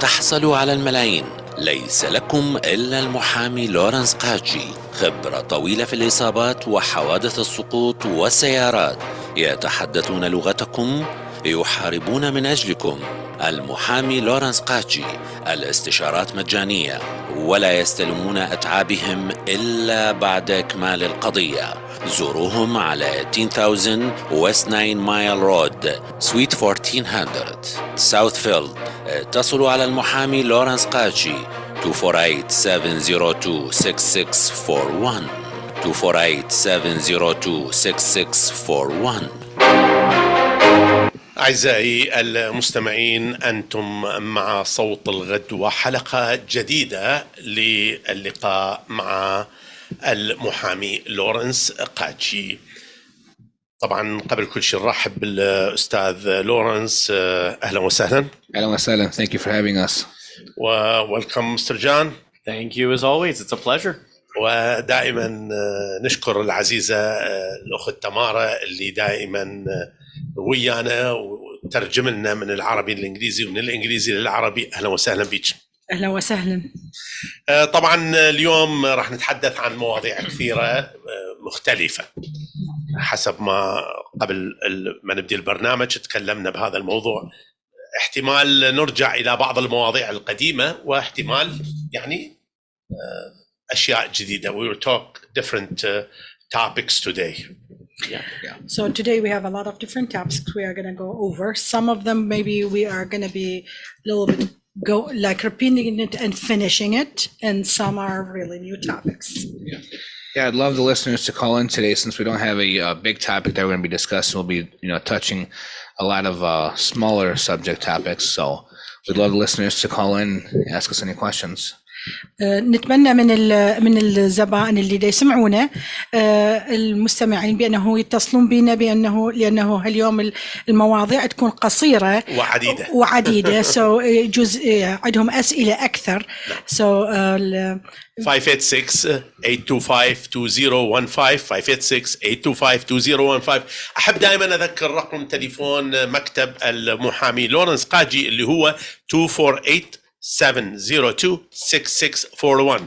تحصلوا على الملايين. ليس لكم إلا المحامي لورنس قاجي، خبرة طويلة في الإصابات وحوادث السقوط والسيارات، يتحدثون لغتكم، يحاربون من أجلكم. المحامي لورنس قاجي، الاستشارات مجانية ولا يستلمون أتعابهم إلا بعد إكمال القضية. زوروهم على 18000 West 9 Mile Road Suite 1400 Southfield. اتصلوا على المحامي لورنس قاجي 248-702-6641 248-702-6641. أعزائي المستمعين، أنتم مع صوت الغد وحلقة جديدة للقاء مع المحامي لورنس قاجي. طبعا قبل كل شيء نرحب بالأستاذ لورنس. أهلا وسهلا. أهلا وسهلا. Thank you for having us. Welcome Mr. John. Thank you as always. It's a pleasure. ودائما نشكر العزيزة الأخت تمارا اللي دائما ويانا وترجم لنا من العربي للإنجليزي ومن الإنجليزي للعربي. أهلا وسهلا بك. أهلا وسهلا. طبعا اليوم راح نتحدث عن مواضيع كثيرة مختلفة حسب ما قبل ما نبدأ البرنامج تكلمنا بهذا الموضوع. احتمال نرجع إلى بعض المواضيع القديمة واحتمال يعني أشياء جديدة. We will talk different topics today. Yeah. So today we have a lot of different topics we are going to go over. Some of them maybe we are going to be a little bit repeating it and finishing it, and some are really new topics. Yeah, I'd love the listeners to call in today since we don't have a big topic that we're going to be discussing. We'll be touching a lot of smaller subject topics. So we'd love the listeners to call in and ask us any questions. نتمنى من الزبائن اللي يسمعونا المستمعين بأنه يتصلون بنا لأنه اليوم المواضيع تكون قصيرة وعديدة so يجوز عندهم أسئلة أكثر. so 586-825-2015 586-825-2015. أحب دائما أذكر رقم تليفون مكتب المحامي لورنس قاجي اللي هو 248-702-6641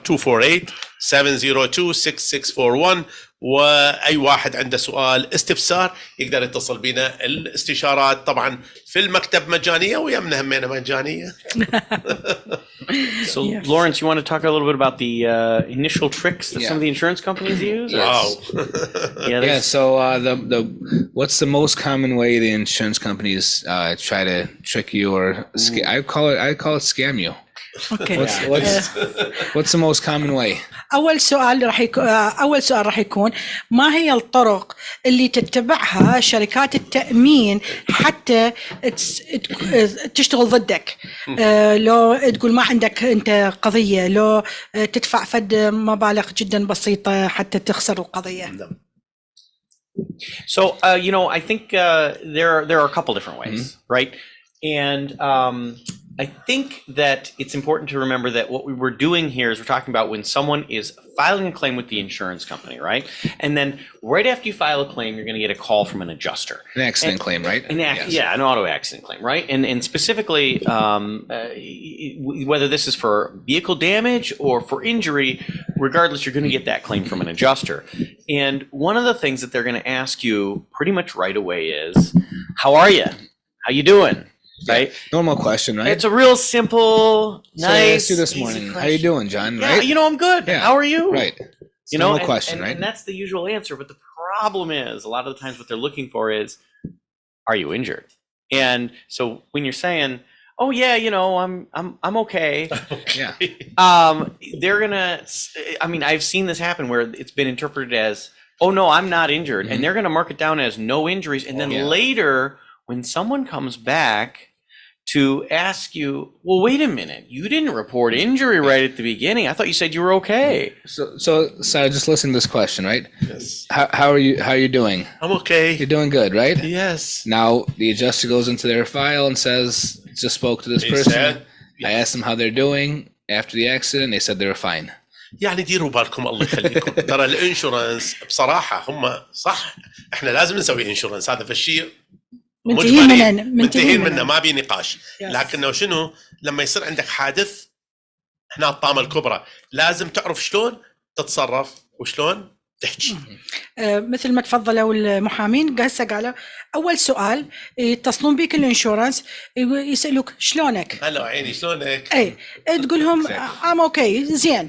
248-702-6641. وأي واحد عنده سؤال استفسار يقدر يتصل بنا. الاستشارات طبعا في المكتب مجانية ويمنا همينة مجانية. So yes. Lawrence, you want to talk a little bit about the initial tricks that some of the insurance companies use? Wow. Yeah. So what's the most common way the insurance companies try to trick you or I call it scam you. Okay. What's the most common way? أول سؤال راح يكون ما هي الطرق اللي تتبعها شركات التأمين حتى تشتغل ضدك؟ لو تقول ما عندك أنت قضية، لو تدفع فد مبالغ جدا بسيطة حتى تخسر القضية. So I think there are a couple different ways, right? And I think that it's important to remember that what we were doing here is we're talking about when someone is filing a claim with the insurance company, right? And then right after you file a claim, you're going to get a call from an adjuster. An accident claim, right? Yeah, an auto accident claim, right? And specifically, whether this is for vehicle damage or for injury, regardless, you're going to get that claim from an adjuster. And one of the things that they're going to ask you pretty much right away is, how are you? How you doing? Right? Normal question, right? It's a real simple, nice. So I asked you this morning, how you doing, John? Yeah, right? I'm good. Yeah. How are you? Right. It's a normal question, right? And that's the usual answer. But the problem is, a lot of the times, what they're looking for is, are you injured? And so when you're saying, oh yeah, I'm okay. Yeah. They're gonna. I mean, I've seen this happen where it's been interpreted as, oh no, I'm not injured, and they're gonna mark it down as no injuries, and then later, when someone comes back to ask you, well, wait a minute, you didn't report injury right at the beginning. I thought you said you were okay. So just listen to this question, right? Yes. How are you doing? I'm okay. You're doing good, right? Yes. Now the adjuster goes into their file and says, just spoke to this person. I asked them how they're doing after the accident. They said they were fine. يعني ديروا بالكم الله يخليكم. ترى الانشورنس بصراحة هم صح احنا لازم نسوي انشورنس. هذا فالشيء منتهين منه ما بي نقاش. لكنه شنو لما يصير عندك حادث هنا الطامة الكبرى لازم تعرف شلون تتصرف وشلون تحكي. مثل ما تفضلوا المحامين هسه قالوا اول سؤال يتصلون بك الانشورنس يسالوك شلونك؟ هلا عيني شلونك؟ اي تقول لهم ام اوكي زين.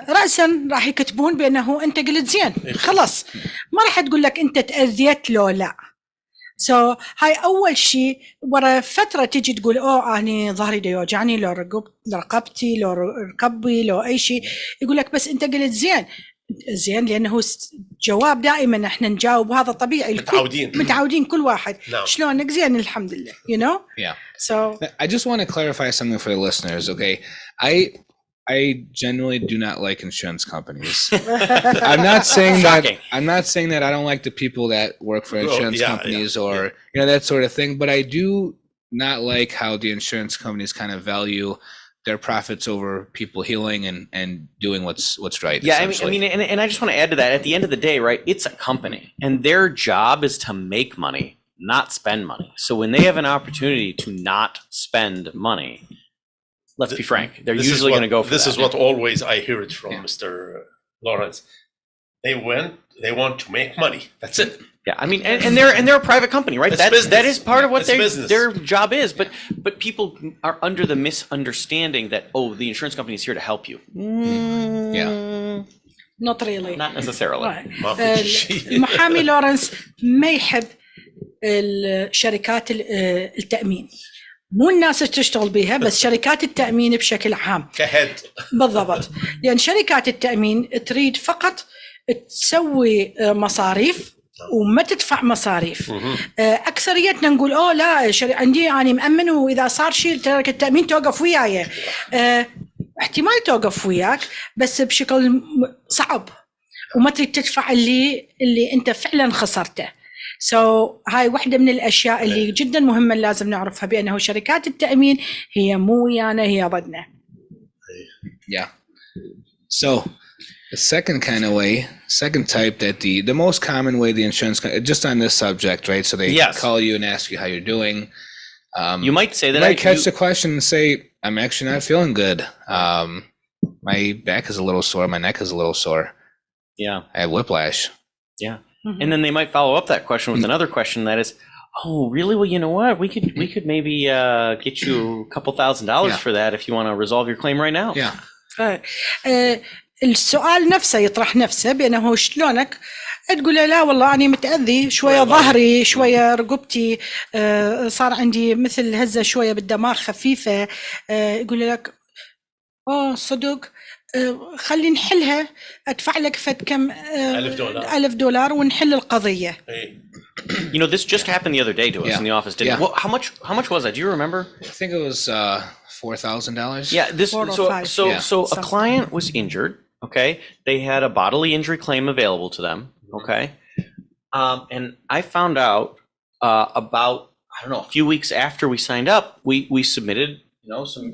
راسا راح يكتبون بانه انت قلت زين خلاص، ما راح تقول لك انت تاذيت لو لا. هاي اول شيء. ورا فتره تجي تقول اني ظهري دا يوجعني، لو رقبتي، لو ركبي، لو اي شيء، يقول لك بس انت قلت زين لانه جواب دائما احنا نجاوب وهذا طبيعي. متعودين كل واحد. شلونك؟ زين الحمد لله. Yeah. So I just want to clarify something for the listeners. Okay, I genuinely do not like insurance companies. I'm not saying that I don't like the people that work for insurance companies or that sort of thing, but I do not like how the insurance companies kind of value their profits over people healing and doing what's right. Yeah, I mean, and I just want to add to that. At the end of the day, right, it's a company, and their job is to make money, not spend money. So when they have an opportunity to not spend money, let's be frank, they're usually going to go for this. Is what always I hear it from Mr. Lawrence. They want to make money. That's it. Yeah, I mean, and they're a private company, right? That is part of what their job is. But people are under the misunderstanding that the insurance company is here to help you. Yeah, not really. Not necessarily. المحامي لورنس ما يحب الشركات التأمين، مو الناس تشتغل بها بس شركات التأمين بشكل عام. كهد بالضبط، لأن شركات التأمين تريد فقط تسوي مصاريف وما تدفع مصاريف. أكثريتنا نقول لا عندي أنا مأمن وإذا صار شيء شركة التأمين توقف وياي. احتمال توقف وياك بس بشكل صعب وما تريد تدفع اللي أنت فعلا خسرته. هاي واحدة من الأشياء اللي جدا مهمة لازم نعرفها، بأنه شركات التأمين هي مو ويانا، هي ضدنا. Yeah. So the second type that the most common way the insurance, just on this subject, right? So they call you and ask you how you're doing. You might say that. You might catch the question and say, I'm actually not feeling good. My back is a little sore. My neck is a little sore. Yeah. I have whiplash. Yeah. And then they might follow up that question with another question that is, oh, really? Well, you know what? We could maybe get you a couple $1,000 for that if you want to resolve your claim right now. Yeah. السؤال نفسه يطرح نفسه بأنه شلونك؟ تقول له لا والله أنا متأذي شوية، ظهري شوية، رقبتي صار عندي مثل هزة شوية بالدماغ خفيفة. يقول لك صدق خلي نحلها، أدفع لك فد كم $1,000 ونحل القضية. You know, this just happened the other day to us in the office. Didn't it? Well, how much was that? Do you remember? I think it was $4,000. Yeah, so a client was injured. Okay, they had a bodily injury claim available to them. Okay, and I found out about a few weeks after we signed up, we submitted some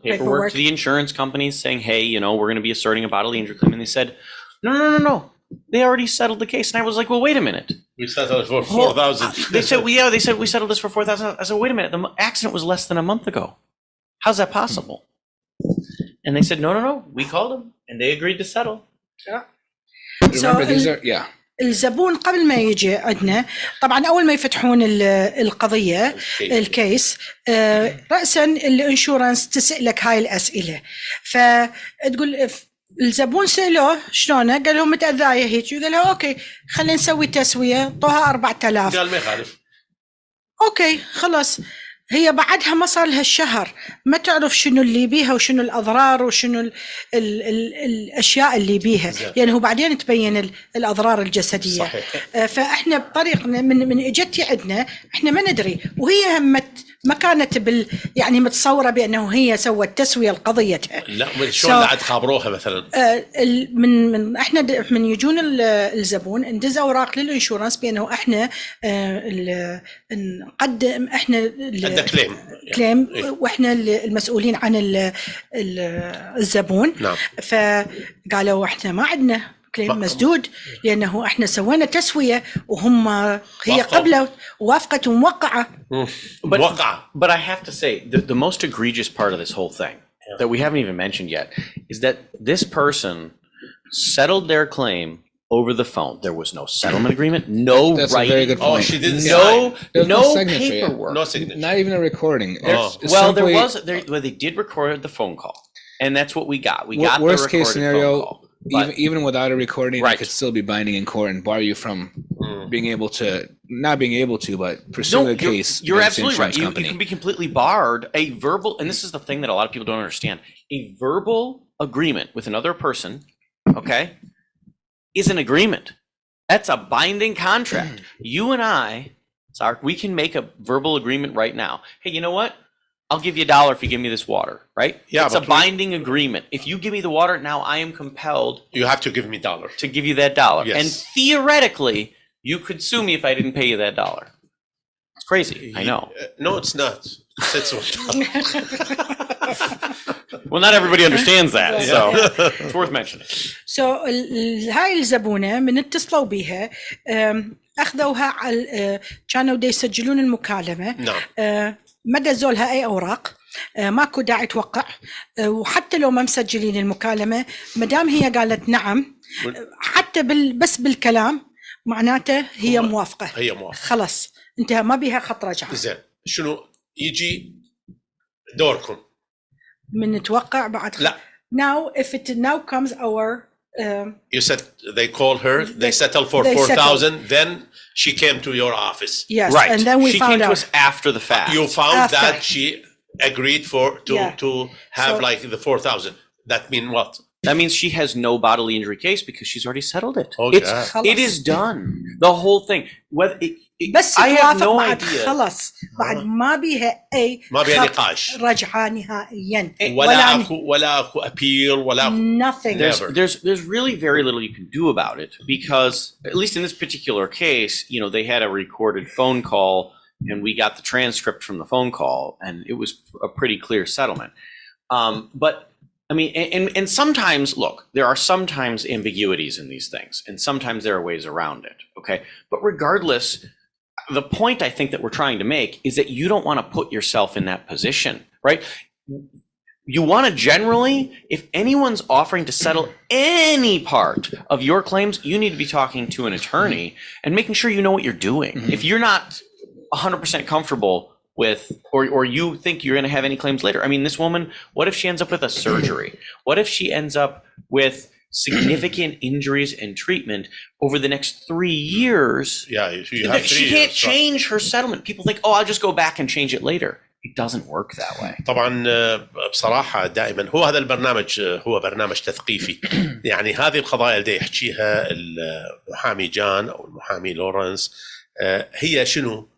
paperwork to the insurance companies saying, hey, we're going to be asserting a bodily injury claim, and they said, no. They already settled the case. And I was like, well, wait a minute. We settled it for $4,000. They said we settled this for $4,000. I said, wait a minute. The accident was less than a month ago. How's that possible? And they said, no. We called them and they agreed to settle. Yeah. Remember, these are, الزبون قبل ما يجي عندنا طبعا أول ما يفتحون القضية الكيس رأسا الانشورنس تسألك هاي الأسئلة، فتقول الزبون سألوه شلونه، قال لهم متأذية هيك، قال له أوكي خلينا نسوي تسوية، طوها 4000. قال ما يخالف. أوكي خلاص. هي بعدها ما صار لها الشهر ما تعرف شنو اللي بيها وشنو الأضرار وشنو الأشياء اللي بيها، يعني هو بعدين تبين الأضرار الجسدية. صحيح. فإحنا بطريقنا من إجتي عندنا إحنا ما ندري، وهي ما كانت يعني متصورة بأنه هي سوت تسوية لقضيتها. لا شلون بعد خابروها مثلا؟ من إحنا من يجون الزبون ندز أوراق للإنشورنس بأنه إحنا نقدم إحنا كليم واحنا المسؤولين عن الزبون. نعم. فقالوا احنا ما عندنا كليم مسدود لانه احنا سوينا تسويه وهم هي قبله ووافقت وموقعه. But I have to say the most egregious part of this whole thing that we haven't even mentioned yet is that this person settled their claim over the phone. There was no settlement agreement, no That's writing. a very good point. Oh, she didn't no, no signature yet. paperwork. No signature. Not even a recording. It's Well, simply, they did record the phone call, and that's what we got. We got the worst recorded case scenario. phone call. But Even without a recording, Right. it could still be binding in court and bar you from being able to, not being able to, but pursuing a case. You're against the absolutely right. insurance You company. can be completely barred. A verbal, and this is the thing that a lot of people don't understand. A verbal agreement with another person, okay, is an agreement. That's a binding contract. You and I, sorry, we can make a verbal agreement right now. Hey, you know what? I'll give you $1 if you give me this water, right? Yeah, it's a binding agreement. If you give me the water, now I am compelled You have to give me $1 to give you that $1. Yes. And theoretically, you could sue me if I didn't pay you that $1. It's crazy. I know. No, it's not. It's So Well, not everybody understands that, so it's worth mentioning. هاي الزبونه من اتصلوا بها اخذوها على كانوا دا يسجلون المكالمه. نعم. ما دزولها اي اوراق، ماكو داعي توقع، وحتى لو ما مسجلين المكالمه ما دام هي قالت نعم حتى بس بالكلام معناته هي موافقه. هي موافقه خلاص انتهى، ما بيها خط رجعه. زين، شنو يجي دوركم؟ من نتوقع بعد لا. Now if it now comes our You said they call her, they settle for they 4,000, then she came to your office. yes, Right. and then we she found came to out. us after the fact. You found After. that she agreed Yeah. to have So- like the 4,000. That mean what? That means she has no bodily injury case because she's already settled it. Okay. It is done. The whole thing. Whether بس I have توافق no بعد idea. خلص بعد ما بيها اي ما بيها خط نقاش. رجعه نهائيا ولا اكو appeal ولا أكو nothing. Never. there's really very little you can do about it because at least in this particular case, you know, they had a recorded phone call and we got the transcript from the phone call and it was a pretty clear settlement. But I mean, and sometimes, look, there are sometimes ambiguities in these things and sometimes there are ways around it. Okay. But regardless, the point I think that we're trying to make is that you don't want to put yourself in that position, right? You want to generally, if anyone's offering to settle any part of your claims, you need to be talking to an attorney and making sure you know what you're doing. If you're not 100% comfortable with, or you think you're going to have any claims later. I mean, this woman, what if she ends up with a surgery? What if she ends up with significant injuries and treatment over the next 3 years? Yeah, you have 3 She can't years. change her settlement. People think, oh, I'll just go back and change it later. It doesn't work that way. طبعا بصراحة دائما هو هذا البرنامج هو برنامج تثقيفي. يعني هذه القضايا اللي يحكيها المحامي جان أو المحامي لورنس هي شنو؟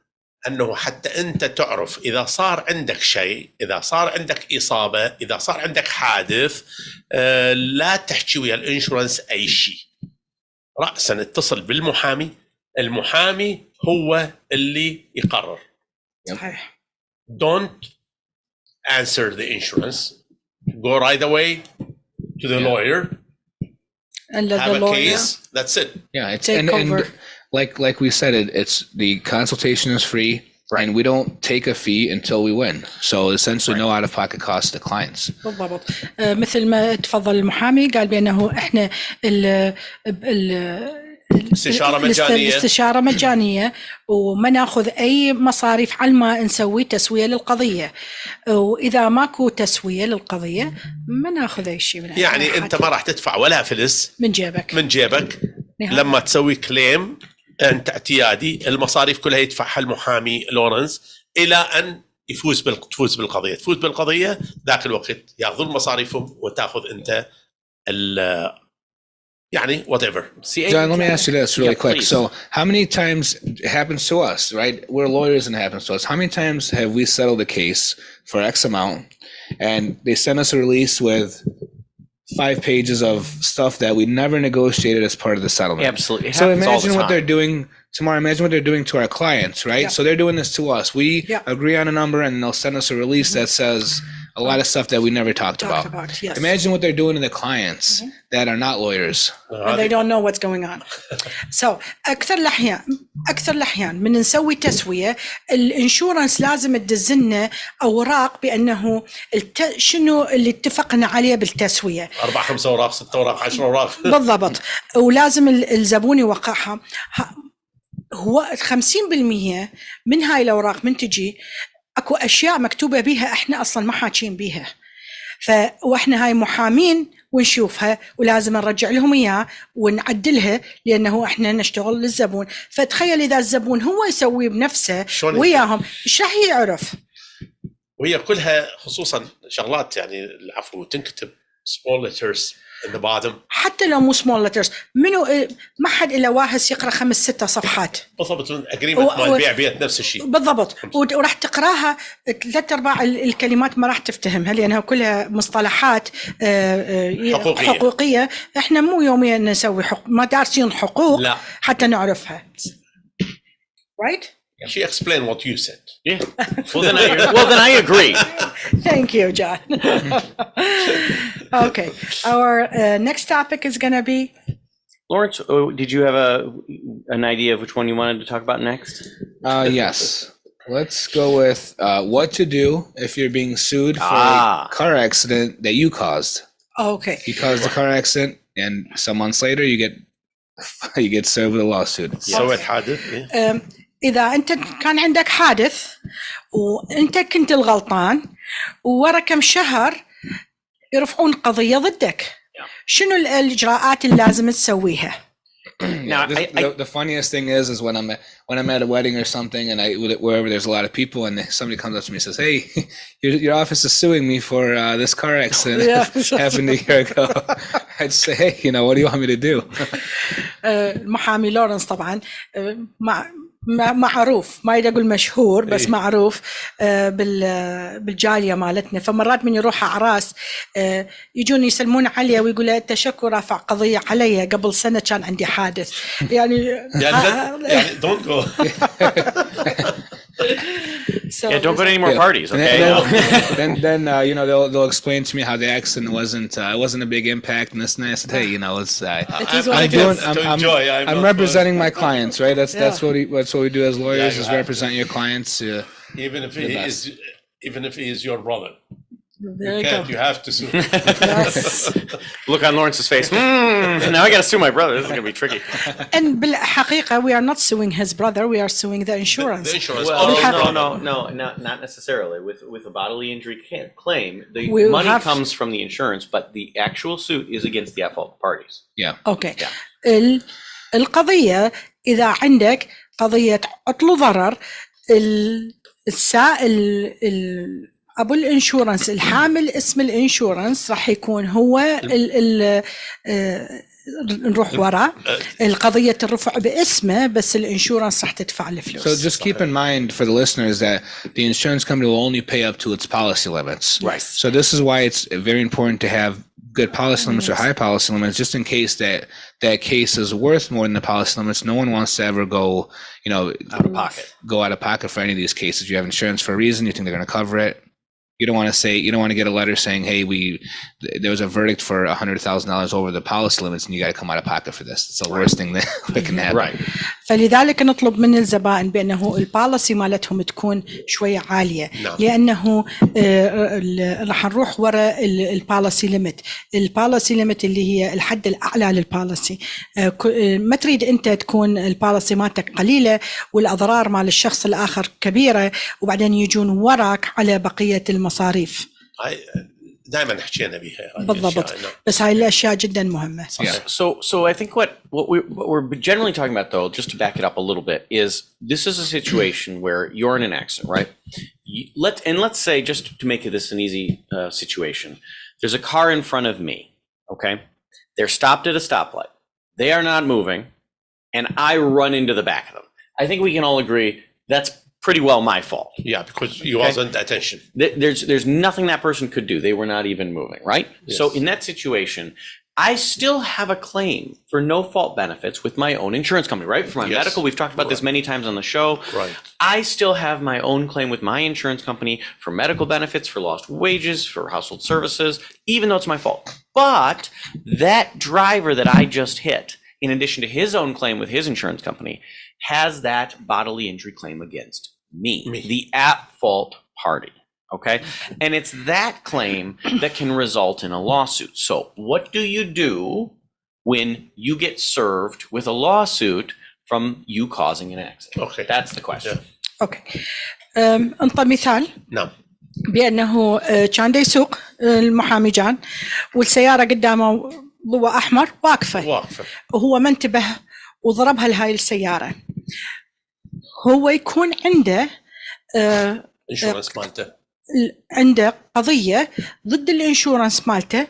أنه حتى أنت تعرف إذا صار عندك شيء، إذا صار عندك إصابة، إذا صار عندك حادث، لا تحكي ويا الإنشورنس أي شيء. رأسا اتصل بالمحامي، المحامي هو اللي يقرر. صحيح. Don't answer the insurance. Go right away to the lawyer. And let Have the a lawyer case. That's it. Yeah, it's take over. and like we said, it's the consultation is free, and we don't take a fee until we win. So essentially, no out-of-pocket costs to clients. بالضبط. مثل ما تفضل المحامي قال بأنه إحنا استشارة مجانية. الاستشارة مجانية وما ناخذ أي مصاريف على ما نسوي تسوية للقضية، وإذا ماكو تسوية للقضية ما ناخذ أي شيء من أي يعني أحد. أنت ما راح تدفع ولا فلس من جيبك. من جيبك. نهاية. لما تسوي كليم أنت اعتيادي، المصاريف كلها يدفعها المحامي لورنس إلى أن تفوز بالقضية. تفوز بالقضية ذاك الوقت يأخذون مصاريفهم وتأخذ أنت يعني whatever. John, let me ask you this really quick. Please. So how many times it happens to us, right? We're lawyers and it happens to us. How many times have we settled a case for X amount and they send us a release with 5 pages of stuff that we never negotiated as part of the settlement? Absolutely. It So happens all the imagine what time. they're doing tomorrow, imagine what they're doing to our clients, right? Yeah. So they're doing this to us. We Yeah. agree on a number and they'll send us a release that says a lot of stuff that we never talked about. Yes. Imagine what they're doing to the clients that are not lawyers. and they don't know what's going on. So اكثر الاحيان من نسوي تسويه الانشورنس لازم تدزلنا اوراق بانه شنو اللي اتفقنا عليه بالتسويه 4 5 اوراق 6 اوراق 10 اوراق بالضبط ولازم الزبون يوقعها. هو 50% من هاي الاوراق من تجي اكو اشياء مكتوبه بيها احنا اصلا ما حاكين بيها، واحنا هاي محامين ونشوفها ولازم نرجع لهم اياه ونعدلها لانه احنا نشتغل للزبون. فتخيل اذا الزبون هو يسوي بنفسه وياهم ايش راح يعرف؟ وهي كلها خصوصا شغلات يعني العفو تنكتب small letters in the bottom. حتى لو مو small letters منو ما حد الا واهس يقرا 5 6 صفحات بالضبط اجريمنت مال بيع بيت نفس الشيء بالضبط وراح تقراها 3/4 الكلمات ما راح تفتهمها لانها كلها مصطلحات حقوقيه احنا مو يوميا نسوي ما دارسين حقوق لا. حتى نعرفها right. She explained what you said. Yeah. Well, then I agree. Thank you, John. Okay, our next topic is going to be. Lawrence, did you have an idea of which one you wanted to talk about next? Yes. Let's go with what to do if you're being sued for a car accident that you caused. Okay. You caused the car accident, and some months later you get served with a lawsuit. سويت حادث. إذا أنت كان عندك حادث وأنت كنت الغلطان وورا كم شهر يرفعون قضية ضدك، شنو الإجراءات اللي لازم تسويها؟ Now, the funniest thing is when I'm at a wedding or something and wherever there's a lot of people and somebody comes up to me and says, "Hey, your office is suing me for this car accident happened a year ago." I'd say, "Hey, what do you want me to do?" المحامي لورنس طبعا معروف، ما يدي اقول مشهور بس معروف بالجاليه مالتنا. فمرات من يروح اعراس يجون يسلمون عليه ويقول له انت شكو رافع قضيه علي قبل سنه كان عندي حادث يعني don't go. So yeah, don't go to any more parties, okay? Then they'll explain to me how the accident wasn't a big impact and this and that. I said, hey, I'm representing my clients, right? That's what we do as lawyers is represent your clients. Even if he is your brother. You have to sue. Yes. Look on Lawrence's face. Now I got to sue my brother. This is going to be tricky. And بالحقيقة we are not suing his brother. We are suing the insurance. The insurance. Well, no, not necessarily. With a bodily injury claim, the money comes from the insurance, but the actual suit is against the at-fault parties. Yeah. Okay. القضية إذا عندك قضية عطل ضرر السائل أبو الإنشورنس الحامل اسم الإنشورنس راح يكون هو نروح ورا القضية الرفع باسمه بس الإنشورنس راح تدفع الفلوس. So just keep in mind for the listeners that the insurance company will only pay up to its policy limits. Right. So this is why it's very important to have good policy limits or high policy limits, just in case that case is worth more than the policy limits. No one wants to ever go out of pocket for any of these cases. You have insurance for a reason. You think they're going to cover it. You don't want to get a letter saying, "Hey, there was a verdict for $100,000 over the policy limits, and you got to come out of pocket for this." It's the worst thing that can happen. Right. فلذلك نطلب من الزبائن بأنه الباليسي مالتهم تكون شوية عالية لأنه راح نروح وراء الباليسي ليميت. الباليسي ليميت اللي هي الحد الأعلى للباليسي. ما تريد أنت تكون الباليسي مالتك قليلة والأضرار مال الشخص الآخر كبيرة وبعدين يجون وراك على بقية المصاريف. دائما حكينا بيها بالضبط بس هاي الاشياء جدا مهمه. So I think what we're generally talking about, though, just to back it up a little bit, is this is a situation where you're in an accident, right? Let's say, just to make this an easy situation, there's a car in front of me, okay? They're stopped at a stoplight. They are not moving, and I run into the back of them. I think we can all agree that's pretty well my fault. Yeah, because you wasn't attention. There's nothing that person could do. They were not even moving, right? Yes. So in that situation, I still have a claim for no fault benefits with my own insurance company, right? For my Yes. medical, we've talked about this many times on the show. Right. I still have my own claim with my insurance company for medical benefits, for lost wages, for household services, even though it's my fault. But that driver that I just hit, in addition to his own claim with his insurance company, has that bodily injury claim against me. The at-fault party. Okay. And it's that claim that can result in a lawsuit. So what do you do when you get served with a lawsuit from you causing an accident? Okay. That's the question. اوكي. انطى مثال نعم. بانه كان دا يسوق المحامي جان والسياره قدامه ضوء احمر واقفه وهو ما انتبه وضربها لهاي السياره. هو يكون عنده انشورنس مالته، عنده قضيه ضد الانشورنس مالته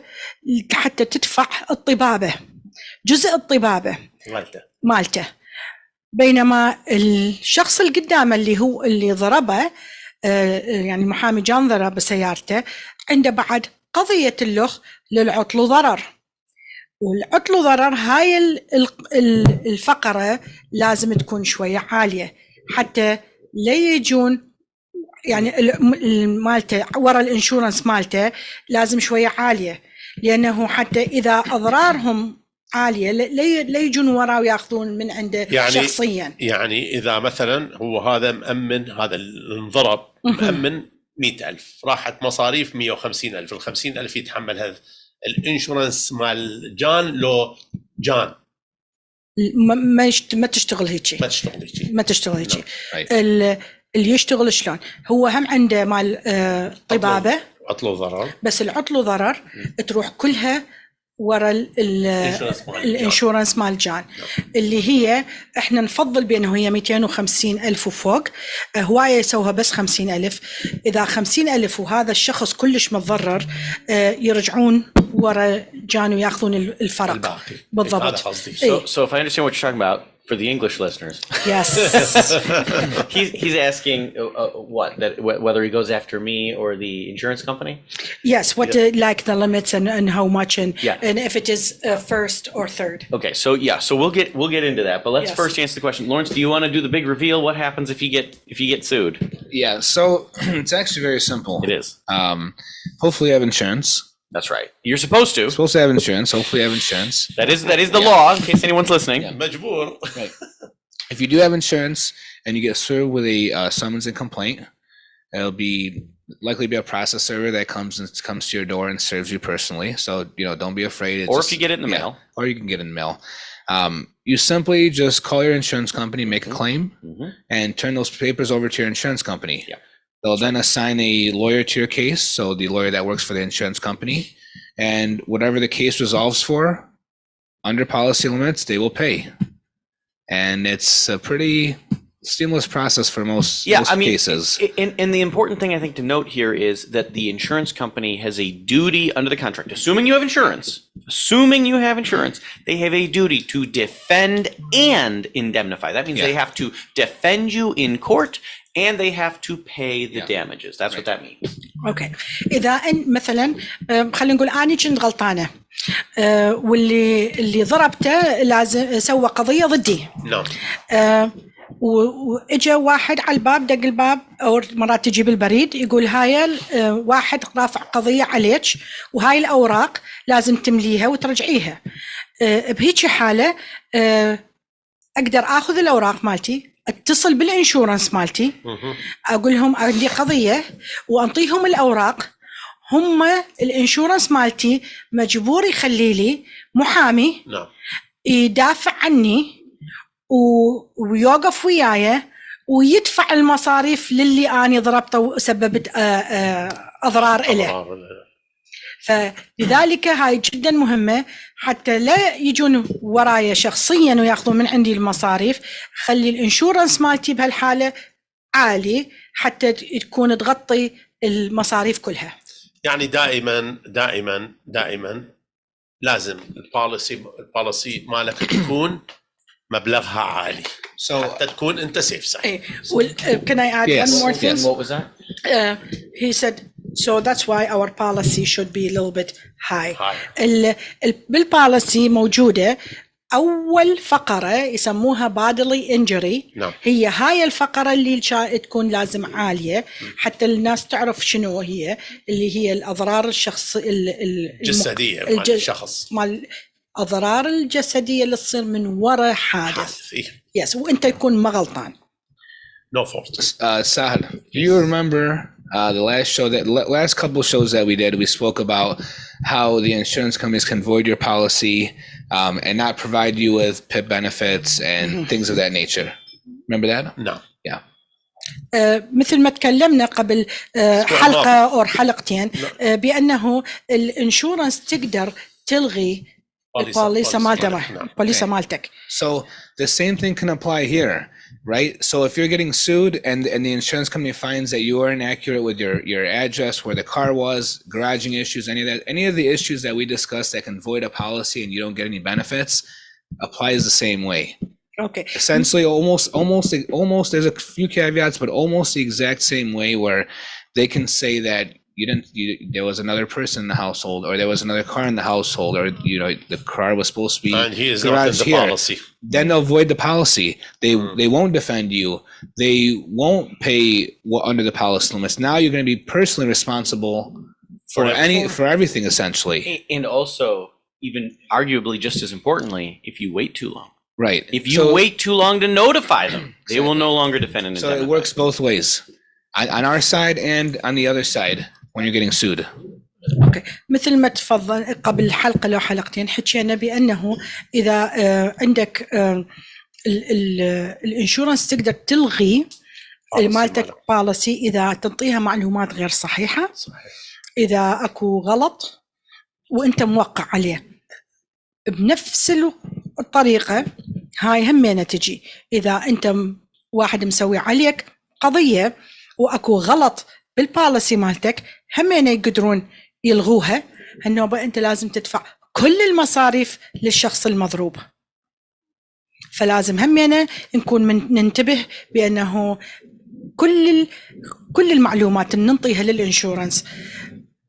حتى تدفع الطبابه، جزء الطبابه مالته. بينما الشخص اللي قدامه اللي هو اللي ضربه، يعني المحامي جان ضرب سيارته، عنده بعد قضية اللخ للعطل وضرر. والعطل وضرر هاي الفقرة لازم تكون شوية عالية حتى لا يجون، يعني مالته ورا الانشورنس مالته لازم شوية عالية، لأنه حتى إذا أضرارهم عالية لا يجون وراه وياخذون من عنده يعني شخصيا. يعني إذا مثلا هو هذا مأمن، هذا انضرب مأمن 100,000، راحت مصاريف 150,000، ال 50,000 يتحمل هذا الانشورنس مال جان. لو جان ما تشتغل هيك، ما تشتغل هيك. اللي يشتغل شلون؟ هو هم عنده مال طبابة، عطل وضرر، بس العطل وضرر تروح كلها ورا الانشورنس مال جان، اللي هي احنا نفضل بانه هي 250,000 وفوق. هوايه يسوها بس 50,000. اذا 50,000 وهذا الشخص كلش متضرر، يرجعون ورا جان وياخذون الفرق بالضبط. So if I understand what you're talking about, for the English listeners, yes, he's asking whether he goes after me or the insurance company. Yes, what like the limits and how much and if it is first or third. Okay, so we'll get into that, but let's first answer the question. Lawrence, do you want to do the big reveal? What happens if you get sued? Yeah, so it's actually very simple. It is. Hopefully you have insurance. That's right. You're supposed to. Supposed to have insurance. Hopefully you have insurance. That is the law, in case anyone's listening. Right. If you do have insurance and you get served with a summons and complaint, it'll likely be a process server that comes to your door and serves you personally. So, don't be afraid. Or if you get it in the mail. Or you can get it in the mail. You simply just call your insurance company, make a claim, and turn those papers over to your insurance company. Yeah. They'll then assign a lawyer to your case, so the lawyer that works for the insurance company, and whatever the case resolves for, under policy limits, they will pay. And it's a pretty seamless process for most cases. And the important thing I think to note here is that the insurance company has a duty under the contract, assuming you have insurance, they have a duty to defend and indemnify. That means they have to defend you in court and they have to pay the damages. That's what that means. Okay. إذا مثلا خلينا نقول أنا كنت غلطانة، واللي ضربته لازم سوى قضية ضدي. نعم. واجا واحد على الباب، دق الباب، او مرات تجيب البريد يقول هاي واحد رافع قضية عليك وهاي الأوراق لازم تمليها وترجعيها. بهيك حالة أقدر أخذ الأوراق مالتي، اتصل بالانشورنس مالتي، اقول لهم عندي قضيه وانطيهم الاوراق. هم الانشورنس مالتي مجبور يخلي لي محامي يدافع عني ويوقف وياي ويدفع المصاريف للي اني ضربته وسببت اضرار له. فلذلك هاي جدا مهمة حتى لا يجون ورايا شخصيا وياخذون من عندي المصاريف. خلي الانشورنس مالتي بهالحالة عالي حتى تكون تغطي المصاريف كلها. يعني دائما لازم البوليسي مالك تكون مبلغها عالي حتى تكون انت سيف. صحيح. Can I add one more thing? What was that? He said So that's why our policy should be a little bit high. High. بالبوليسي موجودة أول فقرة يسموها bodily injury. نعم. هي هاي الفقرة اللي تكون لازم عالية حتى الناس تعرف شنو هي، اللي هي الأضرار الجسدية مال الشخص، مال الأضرار الجسدية اللي تصير من وراء حادث. يس، وأنت يكون ما غلطان. No fault. Sahad, do you remember the last couple of shows that we did? We spoke about how the insurance companies can void your policy and not provide you with PIP benefits and things of that nature. Remember that? No. Yeah. مثل ما تكلمنا قبل حلقة أو حلقتين بأنه الانشورنس تقدر تلغي البوليسة مالتك. So the same thing can apply here, right? So if you're getting sued and the insurance company finds that you are inaccurate with your address, where the car was, garaging issues, any of the issues that we discussed that can void a policy and you don't get any benefits, applies the same way. Okay. Essentially, almost. There's a few caveats, but almost the exact same way where they can say that there was another person in the household, or there was another car in the household, or the car was supposed to be And he is not in the policy. Then they'll void the policy. They won't defend you. They won't pay under the policy limits. Now you're going to be personally responsible for everything essentially. And also, even arguably just as importantly, if you wait too long. Right. If you wait too long to notify them, they will no longer defend and indemnify. So it works both ways, on our side and on the other side when you're getting sued. اوكي، مثل ما تفضل قبل حلقة لو حلقتين حكينا بأنه إذا عندك الانشورنس تقدر تلغي مالتك بوليسي إذا تعطيها معلومات غير صحيحة. إذا أكو غلط وأنت موقع عليه بنفس الطريقة، هاي همينة تجي إذا أنت واحد مسوي عليك قضية وأكو غلط بالبوليسي مالتك، همينة يقدرون يلغوها. هالنوبة أنت لازم تدفع كل المصاريف للشخص المضروب. فلازم همينة نكون ننتبه بأنه كل المعلومات اللي ننطيها للإنشورنس،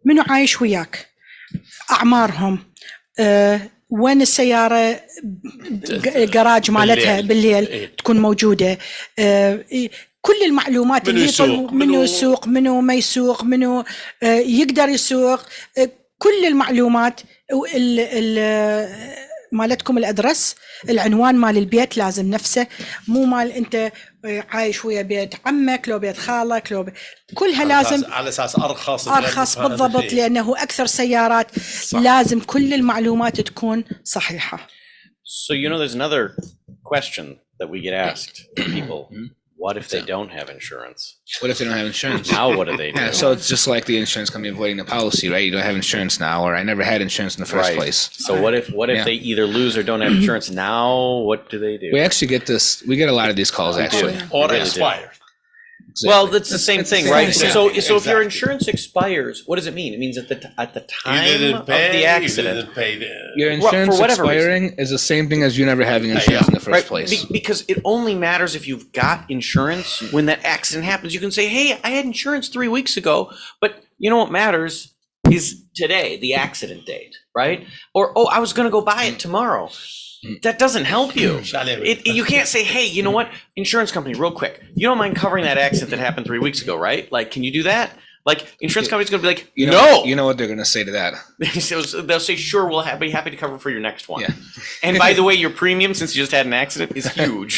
منو عايش وياك، أعمارهم، وين السيارة، جراج مالتها بالليل تكون موجودة، كل المعلومات اللي منو يسوق، منو ما يسوق، منو يقدر يسوق، كل المعلومات مالتكم، الأدرس، العنوان مال البيت لازم نفسه، مو مال أنت عايش ويا بيت عمك لو بيت خالك لو كلها لازم على أساس أرخص بالضبط، لأنه أكثر سيارات صح. لازم كل المعلومات تكون صحيحة. So there's another question that we get asked people. What if they don't have insurance? What if they don't have insurance? Now what do they do? Yeah, so it's just like the insurance company avoiding the policy, right? You don't have insurance now, or I never had insurance in the first place. So what if they either lose or don't have insurance now? What do they do? We actually we get a lot of these calls actually. Or expire. Exactly. Well, that's the same thing, right? So if your insurance expires, what does it mean? It means at the time of the accident, your insurance expiring is the same thing as you never having insurance in the first place. Because it only matters if you've got insurance. When that accident happens, you can say, "Hey, I had insurance 3 weeks ago," but you know what matters is today, the accident date, right? Or I was going to go buy it tomorrow. That doesn't help you. You can't say, "Hey, you know what? Insurance company, real quick, you don't mind covering that accident that happened 3 weeks ago, right? Like, can you do that?" Like, insurance company's going to be like, "No." You know what they're going to say to that? They'll say, "Sure, we'll be happy to cover for your next one." Yeah. And by the way, your premium, since you just had an accident, is huge.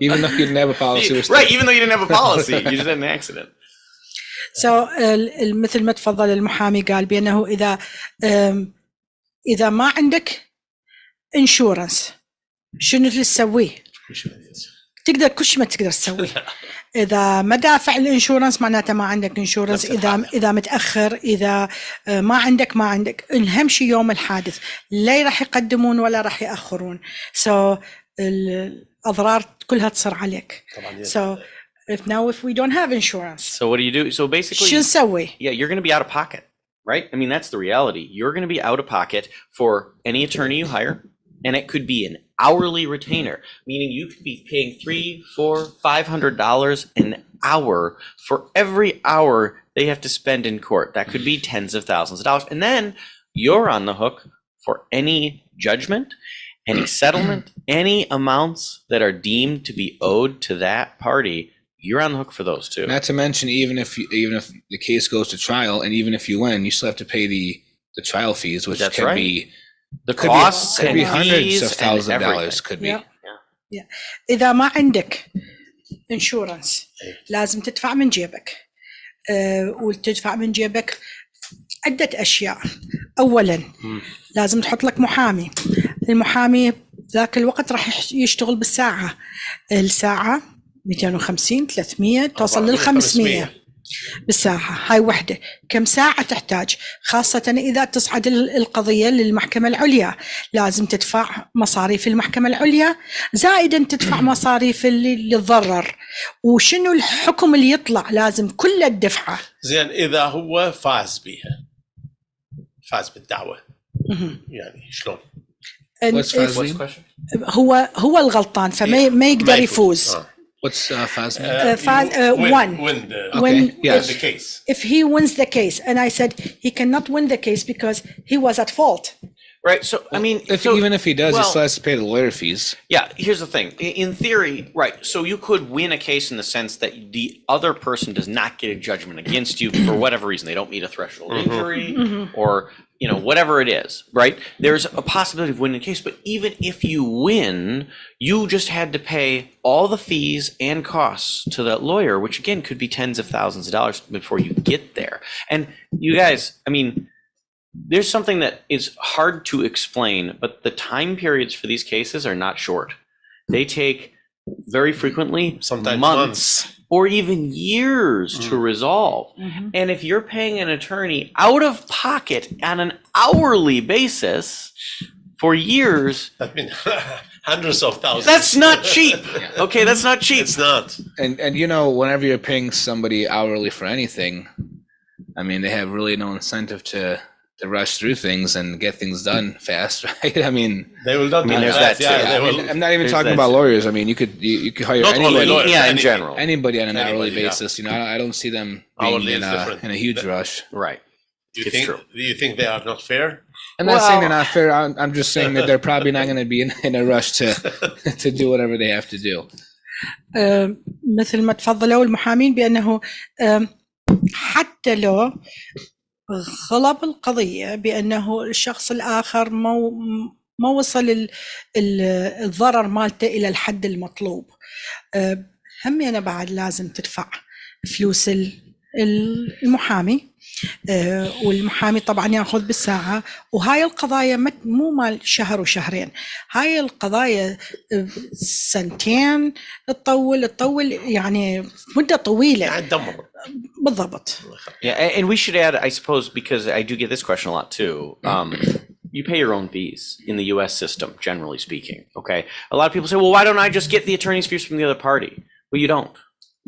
Even though you didn't have a policy. Right, even though you didn't have a policy, you just had an accident. So مثل ما تفضل المحامي قال بأنه إذا ما عندك انشورنس شنو تسوي؟ تقدر كل شيء ما تقدر تسوي. اذا ما دافع الانشورنس معناته ما عندك انشورنس، اذا متاخر، اذا ما عندك اهم شيء يوم الحادث لا راح يقدمون ولا راح ياخرون. الاضرار كلها تصير عليك. So if we don't have insurance, so what do you do? So basically شو نسوي؟ Yeah, you're going to be out of pocket, right? I mean, that's the reality. You're going to be out of pocket for any attorney you hire, and it could be an hourly retainer, meaning you could be paying $300, $400, $500 an hour for every hour they have to spend in court. That could be tens of thousands of dollars. And then you're on the hook for any judgment, any settlement, any amounts that are deemed to be owed to that party. You're on the hook for those too. Not to mention, even if the case goes to trial, and even if you win, you still have to pay the trial fees, which That's could right. be The costs could and be hundreds fees of thousands of and dollars. everything. Could be. Yeah. إذا ما عندك انشورنس لازم تدفع من جيبك. وتدفع من جيبك عدة أشياء. أولاً لازم تحط لك محامي. المحامي ذاك الوقت راح يشتغل بالساعة. الساعة 250 300 توصل لل 500 بالساعة. هاي وحدة. كم ساعة تحتاج؟ خاصة إذا تصعد القضية للمحكمة العليا لازم تدفع مصاريف المحكمة العليا زائدا تدفع مصاريف اللي يتضرر. وشنو الحكم اللي يطلع لازم كله الدفعة. زين إذا هو فاز بها، فاز بالدعوة، يعني شلون؟ هو الغلطان فما يقدر يفوز. What's fast? The case. If he wins the case, and I said he cannot win the case because he was at fault. Right. So, I mean, Even if he does, he still has to pay the lawyer fees. Yeah. Here's the thing. In theory, right. So you could win a case in the sense that the other person does not get a judgment against you for whatever reason. They don't meet a threshold injury or, whatever it is, right? There's a possibility of winning a case, but even if you win, you just had to pay all the fees and costs to that lawyer, which again could be tens of thousands of dollars before you get there. And you guys, I mean, there's something that is hard to explain, but the time periods for these cases are not short. They take very frequently sometimes months or even years to resolve. And if you're paying an attorney out of pocket on an hourly basis for years, I mean, hundreds of thousands. that's not cheap. Okay, that's not cheap. It's not. And whenever you're paying somebody hourly for anything, I mean, they have really no incentive to rush through things and get things done fast, right? I mean, they will not. there's that too. I'm not even talking about lawyers. I mean, you could hire not anybody. Lawyers, in general, anybody on an hourly Anybody, basis. I don't see them being in a huge rush. right? Do you think they are not fair? I'm not saying they're not fair. I'm just saying that they're probably not going to be in a rush to do whatever they have to do. مثل ما تفضلوا المحامين بأنه حتى لو غلب القضية بأنه الشخص الآخر ما وصل الضرر مالته إلى الحد المطلوب، هم أنا بعد لازم تدفع فلوس المحامي، والمحامي طبعا ياخذ بالساعة. وهاي القضايا مو مال شهر وشهرين، هاي القضايا سنتين تطول يعني مدة طويلة. يعني دمر. بالضبط. Yeah, and we should add, I suppose, because I do get this question a lot too. You pay your own fees in the U.S. system, generally speaking. Okay, a lot of people say, "Well, why don't I just get the attorney's fees from the other party?" Well, you don't.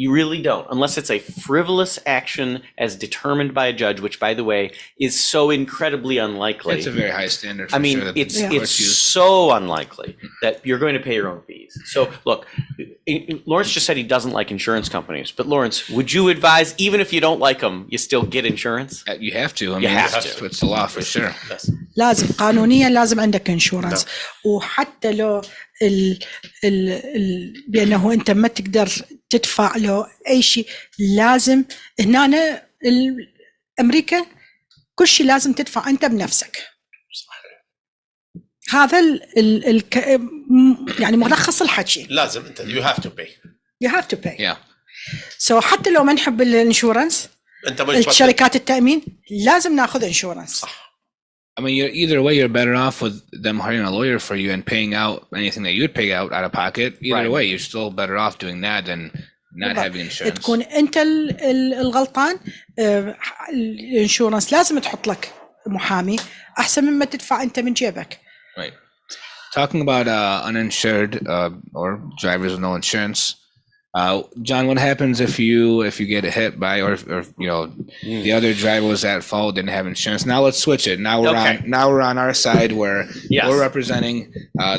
You really don't, unless it's a frivolous action as determined by a judge, which, by the way, is so incredibly unlikely. It's a very high standard. I mean, it's so unlikely that you're going to pay your own fees. So, look, Lawrence just said he doesn't like insurance companies, but Lawrence, would you advise, even if you don't like them, you still get insurance? You have to. I mean, You have to. It's the law for sure. لازم قانونيا لازم عندك انشورنس. وحتى لو بأنه أنت ما تقدر تدفع له أي شيء، لازم هنا أمريكا كل شيء لازم تدفع أنت بنفسك. هذا يعني ملخص الحكي. لازم أنت you have to pay. Yeah. So حتى لو ما نحب الانشورنس، الشركات التأمين لازم ناخذ انشورنس. I mean, either way, you're better off with them hiring a lawyer for you and paying out anything that you'd pay out of pocket. Either way, you're still better off doing that than not having insurance. تكون أنت الغلطان، الانشورنس لازم تحط لك محامي أحسن مما تدفع أنت من جيبك. Right. Talking about uninsured or drivers with no insurance, John, what happens if you get hit by or the other driver was at fault, didn't have insurance? Now let's switch it. Now we're on our side where we're representing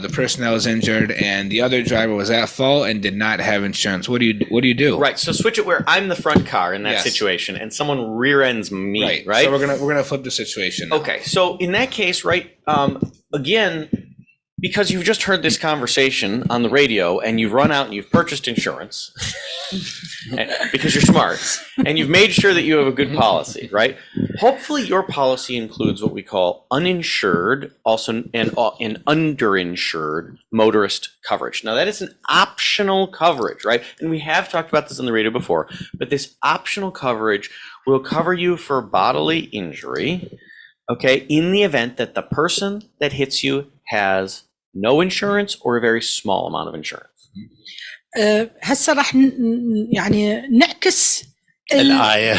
the person that was injured, and the other driver was at fault and did not have insurance. What do you do? Right. So switch it where I'm the front car in that situation, and someone rear ends me. Right. So we're gonna flip the situation now. Okay. So in that case, right, again, because you've just heard this conversation on the radio and you've run out and you've purchased insurance because you're smart and you've made sure that you have a good policy, right? Hopefully your policy includes what we call uninsured, also and underinsured motorist coverage. Now that is an optional coverage, right? And we have talked about this on the radio before, but this optional coverage will cover you for bodily injury, okay, in the event that the person that hits you has no insurance or a very small amount of insurance. هسه راح يعني نعكس الآية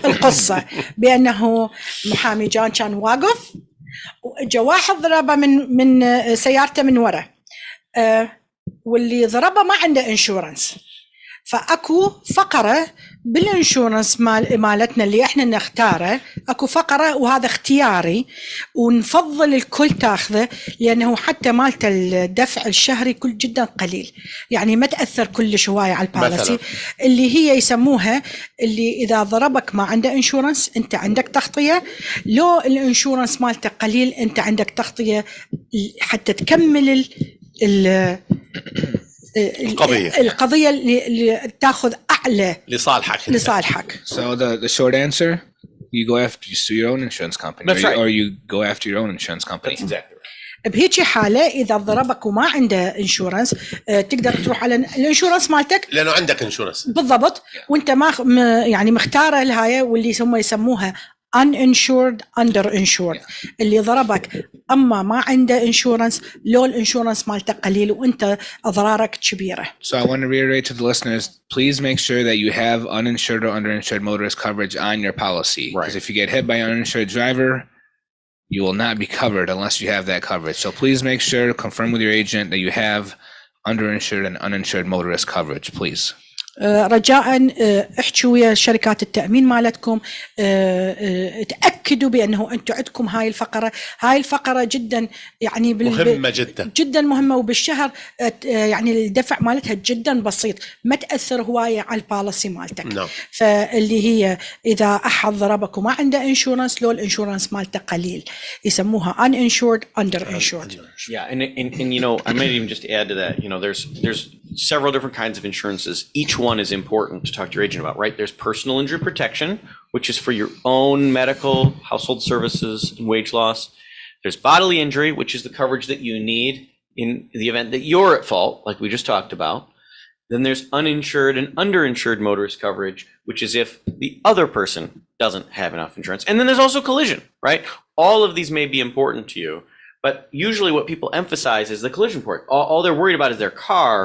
القصة بأنه محامي جان كان واقف وجا واحد ضربه من سيارته من ورا، واللي ضربه ما عنده انشورنس، فاكو فقره بالانشورنس مالتنا اللي احنا نختاره، اكو فقره وهذا اختياري ونفضل الكل تاخذه لانه حتى مالته الدفع الشهري كل جدا قليل، يعني ما تاثر كلش هوايه على الباليسي اللي هي يسموها اللي اذا ضربك ما عنده انشورنس انت عندك تغطيه، لو الانشورنس مالته قليل انت عندك تغطيه حتى تكمل القضية اللي تاخذ أعلى لصالحك. So the short answer, you go after your own insurance company. That's right. Or you go after your own insurance company. That's exactly right. بهيجي حالة إذا ضربك وما عنده انشورنس تقدر تروح على الانشورنس مالتك لأنه عندك انشورنس بالضبط، وانت يعني مختاره الهاي واللي يسموها uninsured underinsured، اللي ضربك اما ما عنده انشورنس لو الانشورنس مالته قليل وانت اضرارك كبيره. So I want to reiterate to the listeners, please make sure that you have uninsured or underinsured motorist coverage on your policy. Right. Because if you get hit by an uninsured driver, you will not be covered unless you have that coverage. So please make sure to confirm with your agent that you have underinsured and uninsured motorist coverage, please. رجاء احكوا ويا شركات التأمين مالتكم، تأكدوا بأنه أنتم عندكم هاي الفقرة جدا يعني مهمة جدا مهمة، وبالشهر يعني الدفع مالتها جدا بسيط، ما تأثر هواية على الباليسي مالتك. no. فاللي هي إذا أحد ضربك وما عنده انشورنس لو الانشورنس مالته قليل يسموها uninsured underinsured. Yeah, and you know, I might even just add to that, you know, there's several different kinds of insurances. Each one is important to talk to your agent about, right? There's personal injury protection, which is for your own medical, household services, and wage loss. There's bodily injury, which is the coverage that you need in the event that you're at fault, like we just talked about. Then there's uninsured and underinsured motorist coverage, which is if the other person doesn't have enough insurance. And then there's also collision, right? All of these may be important to you, but usually what people emphasize is the collision part. All they're worried about is their car.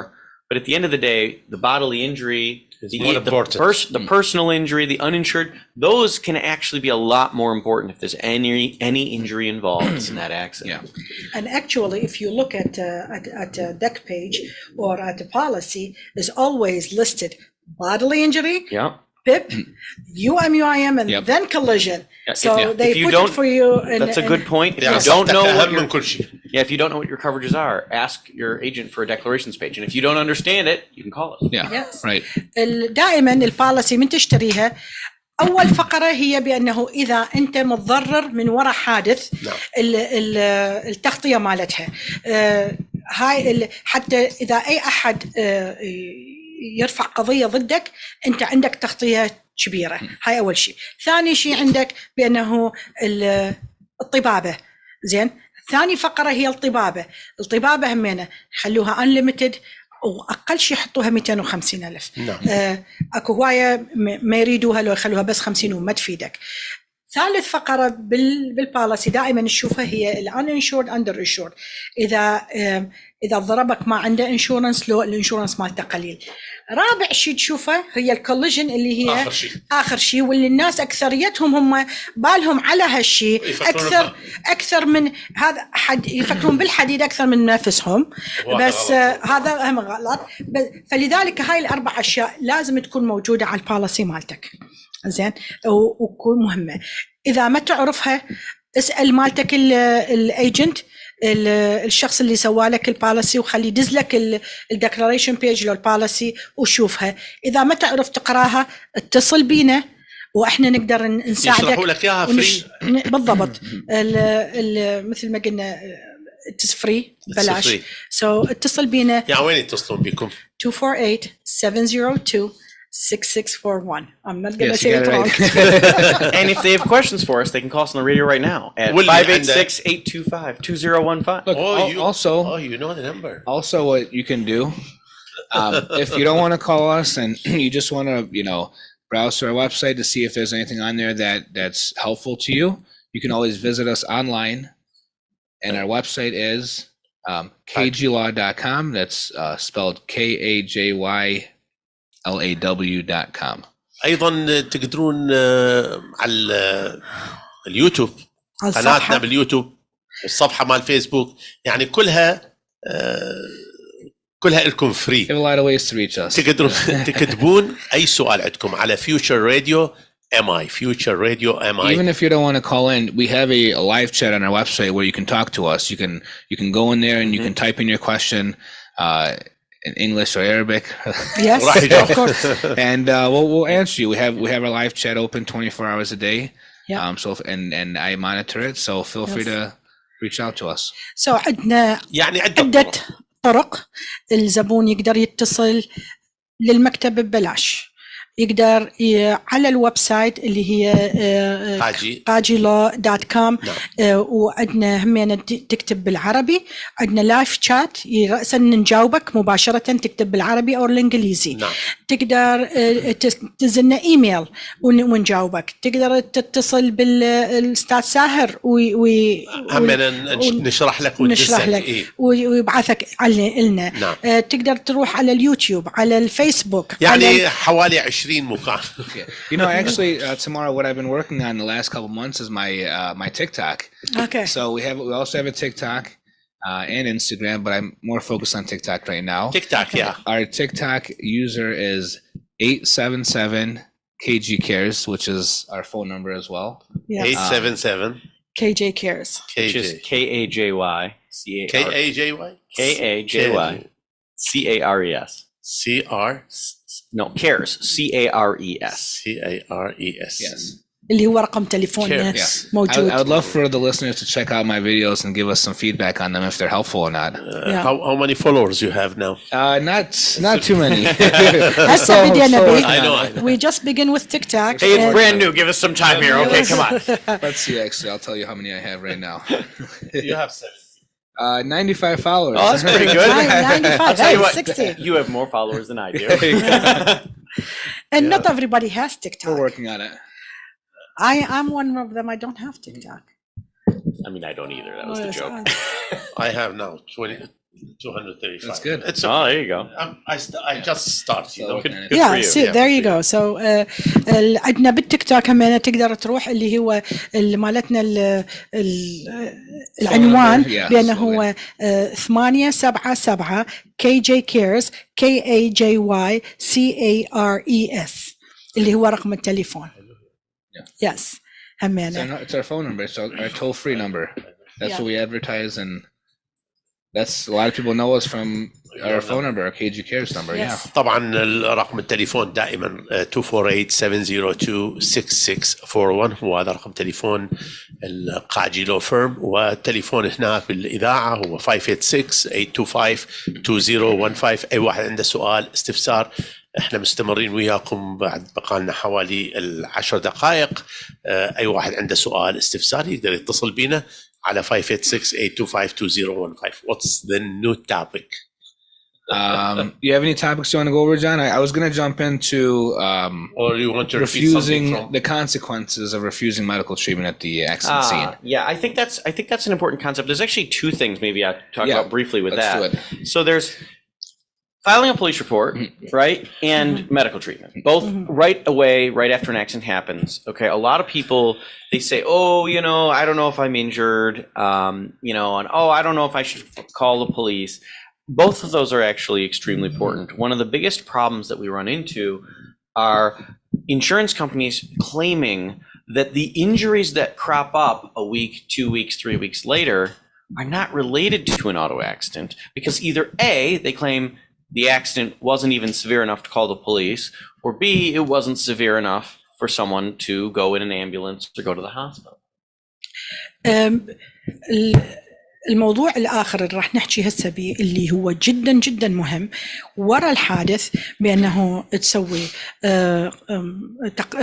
But at the end of the day, the bodily injury, the personal injury, the uninsured, those can actually be a lot more important if there's any injury involved in that accident. Yeah. And actually, if you look at a deck page or at a policy, is always listed bodily injury, PIP, UMUIM, and then collision. So they put it for you. That's a good point. If you don't know if you don't know what your coverages are, ask your agent for a declarations page. And if you don't understand it, you can call us. Yeah, yes. Right. دائما الباليسي من تشتريها أول فقرة هي بأنه إذا أنت متضرر من وراء حادث التغطية مالتها هاي حتى إذا أي أحد يرفع قضية ضدك أنت عندك تغطية كبيرة. هاي أول شيء. ثاني شيء عندك بأنه الطبابة. زين. ثاني فقرة هي الطبابة همينة خلوها unlimited وأقل شيء يحطوها 250,000. أكو هواية ما يريدوها لو يخلوها بس 50 وما تفيدك. ثالث فقرة بالباليسي دائما نشوفها هي uninsured underinsured. اذا ضربك ما عنده انشورنس لو الانشورنس مالته قليل. رابع شيء تشوفه هي الكوليجن اللي هي اخر شيء واللي الناس اكثريتهم هم بالهم على هالشيء اكثر من هذا حد يفكرون بالحديد اكثر من نفسهم بس هذا هم غلط. فلذلك هاي الاربع اشياء لازم تكون موجوده على البوليسي مالتك زين وتكون مهمه. اذا ما تعرفها اسال مالتك الايجنت الشخص اللي سوى لك البوليسي وخليه يدز لك الديكلاريشن بيج للبوليسي وشوفها. اذا ما تعرف تقراها اتصل بينا واحنا نقدر نساعدك يشرحوا لك اياها فري بالضبط. مثل ما قلنا فري بلاش اتصل بينا. يا وين يتصلون بكم؟ 248-702-6641. I'm not going to Yes, say you it got it wrong. right. And if they have questions for us, they can call us on the radio right now at 586-825-2015. Look, Oh, you know the number. Also, what you can do, if you don't want to call us and you just want to, browse our website to see if there's anything on there that's helpful to you, you can always visit us online. And our website is kajlaw.com. That's spelled KAJYLAW.com. ايضا تقدرون على اليوتيوب قناتنا باليوتيوب الصفحه مال فيسبوك يعني كلها لكم فري. We have a lot of ways to reach us. تقدرون تكتبون اي سؤال عندكم على Future Radio MI. Even if you don't want to call in, we have a live chat on our website where you can talk to us. You can go in there and you can type in your question in English or Arabic. Yes, Right. of course. And we'll answer you. We have our live chat open 24 hours a day. Yeah. So and I monitor it. So feel free to reach out to us. So عندنا يعني عدة طرق الزبون يقدر يتصل للمكتب ببلاش. يقدر على الويب سايت اللي هي قاجي.com. وعندنا همينة تكتب بالعربي. عندنا لايف شات رأسا نجاوبك مباشرة تكتب بالعربي أو الإنجليزي. تقدر تزلنا إيميل ونجاوبك. تقدر تتصل بالأستاذ ساهر نشرح لك ويبعثك لنا. تقدر تروح على اليوتيوب على الفيسبوك يعني حوالي 20 مكان. Actually, tomorrow, what I've been working on the last couple months is my TikTok. Okay. So we also have a TikTok and Instagram, but I'm more focused on TikTok right now. TikTok, yeah. Our TikTok user is 877 KG Cares, which is our phone number as well. Yes. 877 KJ Cares. Which is KAJY. CARES. No, cares. CARES. Yes. اللي هو رقم تليفوننا موجود. I would love for the listeners to check out my videos and give us some feedback on them if they're helpful or not. How many followers you have now? Not too many. هسه بدينا I know. We just begin with TikTok. Hey, it's brand new. Give us some time here. Okay, come on. Let's see. Actually, I'll tell you how many I have right now. You have 7. 95 followers. Oh, that's pretty good. 95, Tell you what, 60. you have more followers than I do. And not everybody has TikTok. We're working on it. I'm one of them. I don't have TikTok. I mean, I don't either. That was the joke. I have now 235. That's good. It's Oh, there you go. I just started. Good Yeah, for you. see, there you go. So عندنا بالتيك توك هم تقدر تروح اللي هو مالتنا العنوان بأنه هو 877 KJ Cares KAJYCARES اللي هو رقم التليفون. Yes. It's our phone number. It's our toll-free number. That's what we advertise, and that's a lot of people know us from our phone number, our KG Cares number. Yes. Yeah. طبعا رقم التليفون دائما 248-702-6641 هو هذا رقم تليفون القاجي لو فيرم. والتليفون هناك بالإذاعة هو 586-825-2015. أي واحد عنده سؤال استفسار احنا مستمرين وياكم بعد بقالنا حوالي 10 دقائق. اي واحد عنده سؤال استفسار يقدر يتصل بينا على 586-825-2015. What's the new topic? You have any topics you want to go over, John? I was going to jump into or you want to refusing the consequences of refusing medical treatment at the accident scene. Yeah, I think that's an important concept. There's actually two things maybe I talk about briefly with that. So there's filing a police report, right, and medical treatment, both right away, right after an accident happens. Okay, a lot of people, they say, oh, I don't know if I'm injured, and oh, I don't know if I should call the police. Both of those are actually extremely important. One of the biggest problems that we run into are insurance companies claiming that the injuries that crop up a week, 2 weeks, 3 weeks later are not related to an auto accident because either A, they claim the accident wasn't even severe enough to call the police, or B, it wasn't severe enough for someone to go in an ambulance or go to the hospital. الموضوع الآخر اللي راح نحكي هسه بيه اللي هو جدا جدا مهم وراء الحادث بأنه تسوي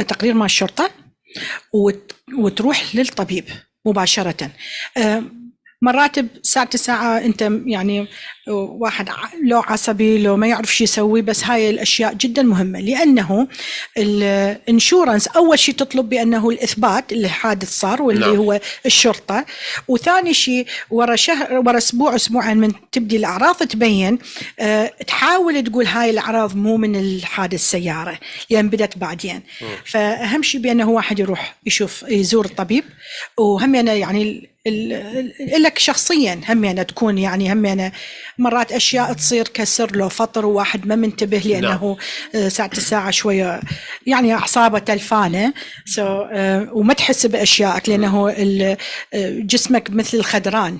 تقرير مع الشرطة وتروح للطبيب مباشرة. مرات ساعة انت يعني واحد لو عصبي لو ما يعرف شو يسوي، بس هاي الاشياء جدا مهمة لانه الانشورنس اول شيء تطلب بانه الاثبات اللي الحادث صار واللي هو الشرطة، وثاني شيء ورا اسبوع اسبوعين من تبدي الاعراض تبين تحاول تقول هاي الاعراض مو من الحادث سيارة لان بدت بعدين. فاهم شيء بانه واحد يروح يزور الطبيب، وهم يعني لك شخصيا هم تكون يعني هم مرات اشياء تصير كسر له فطر وواحد ما منتبه لانه ساعة شويه يعني اعصابه تلفانه وما تحس باشيائك لانه جسمك مثل الخدران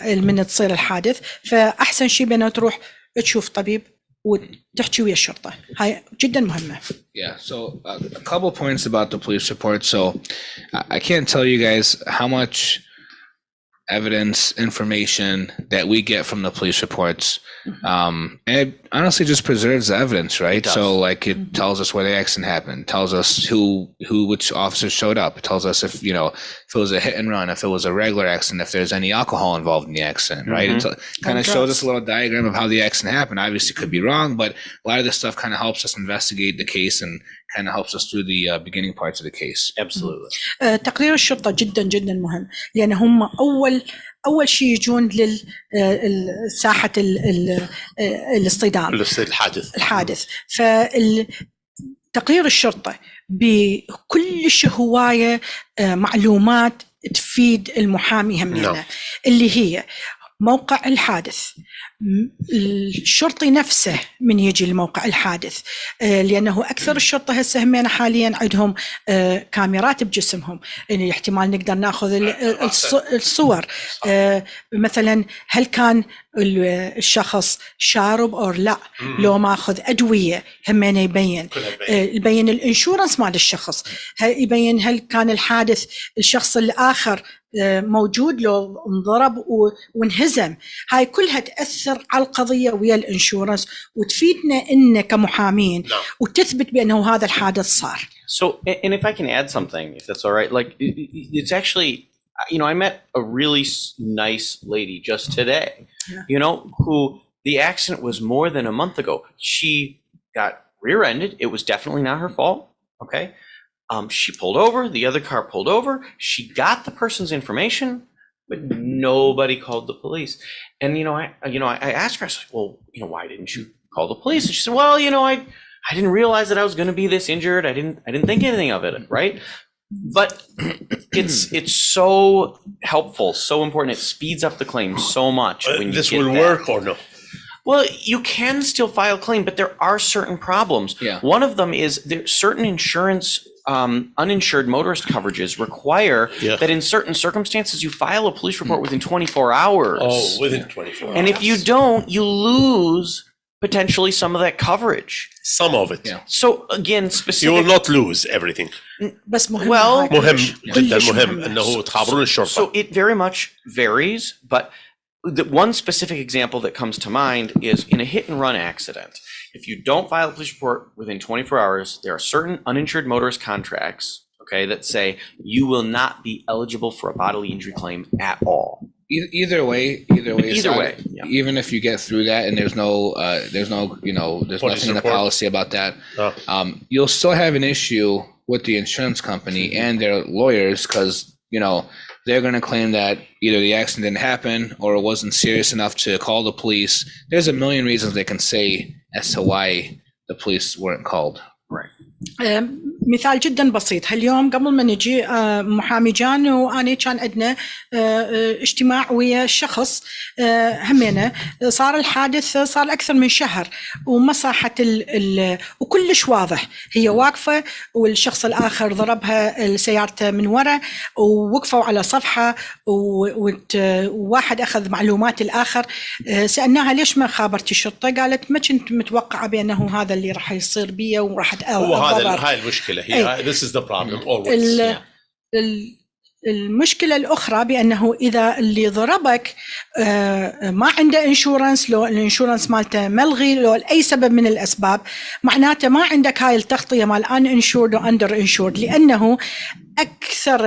من تصير الحادث. فاحسن شيء بانه تروح تشوف طبيب وتحكي ويا الشرطه، هاي جدا مهمه. Yeah, so a couple points about the police report. So I can't tell you guys how much evidence, information that we get from the police reports. And it honestly just preserves the evidence, right? So like it tells us where the accident happened, tells us which officers showed up. It tells us if it was a hit and run, if it was a regular accident, if there's any alcohol involved in the accident, right? It kind of shows us a little diagram of how the accident happened. Obviously could be wrong, but a lot of this stuff kind of helps us investigate the case and kind of helps us through the beginning parts of the case. Absolutely. تقرير الشرطة جدا جدا مهم لأن هم أول شيء يجون لساحة الاصطدام الحادث. فتقرير الشرطة بكل هواية معلومات تفيد المحامي همينة اللي هي موقع الحادث، الشرطي نفسه من يجي لموقع الحادث، لأنه أكثر الشرطة هسه همينة حاليا عندهم كاميرات بجسمهم، يعني احتمال نقدر ناخذ الصور مثلا هل كان الشخص شارب أو لا، لو ماخذ أدوية همينة يبين الانشورنس مال الشخص، يبين هل كان الحادث الشخص الآخر موجود لو انضرب وانهزم. هاي كلها تأثر على القضية ويا الانشورنس وتفيدنا إن كمحامين وتثبت بأنه هذا الحادث صار. So, and if I can add something, if that's all right, like it's actually, I met a really nice lady just today, who the accident was more than a month ago. She got rear-ended. It was definitely not her fault. Okay. She pulled over, the other car pulled over, she got the person's information, but nobody called the police. And, I asked her, I was like, well, why didn't you call the police? And she said, well, I didn't realize that I was going to be this injured. I didn't think anything of it. Right. But it's so helpful, so important. It speeds up the claim so much. When this will work or no? Well, you can still file a claim, but there are certain problems. Yeah. One of them is certain insurance uninsured motorist coverages require that in certain circumstances you file a police report within 24 hours. Oh, within 24 hours. And if you don't, you lose potentially some of that coverage. Some of it. Yeah. So again, specific. You will not lose everything. بس مهم. مهم جدا مهم انه تخابرون الشرطة. So it very much varies, but the one specific example that comes to mind is in a hit and run accident. If you don't file a police report within 24 hours, there are certain uninsured motorist contracts, that say you will not be eligible for a bodily injury claim at all. Either way. even if you get through that and there's no there's Police nothing in the report. policy about that, Oh. you'll still have an issue with the insurance company and their lawyers because, they're going to claim that either the accident didn't happen or it wasn't serious enough to call the police. There's a million reasons they can say as to why the police weren't called. مثال جدا بسيط. هاليوم قبل ما نجي محامي جان وأنا كان عندنا اجتماع ويا شخص همينة. صار الحادث صار أكثر من شهر ومساحة وكلش واضح هي واقفة والشخص الآخر ضربها سيارته من وراء ووقفوا على صفحة وواحد أخذ معلومات الآخر. سألناها ليش ما خابرتي الشرطة؟ قالت ما كنت متوقعة بأنه هذا اللي راح يصير بي وراح أتأذى. هاي المشكلة هي this is the problem always. المشكلة الأخرى بأنه إذا اللي ضربك ما عنده انشورنس، لو الانشورنس مالته ملغي، لو لأي سبب من الأسباب، معناته ما عندك هاي التغطية مال uninsured و underinsured، لأنه أكثر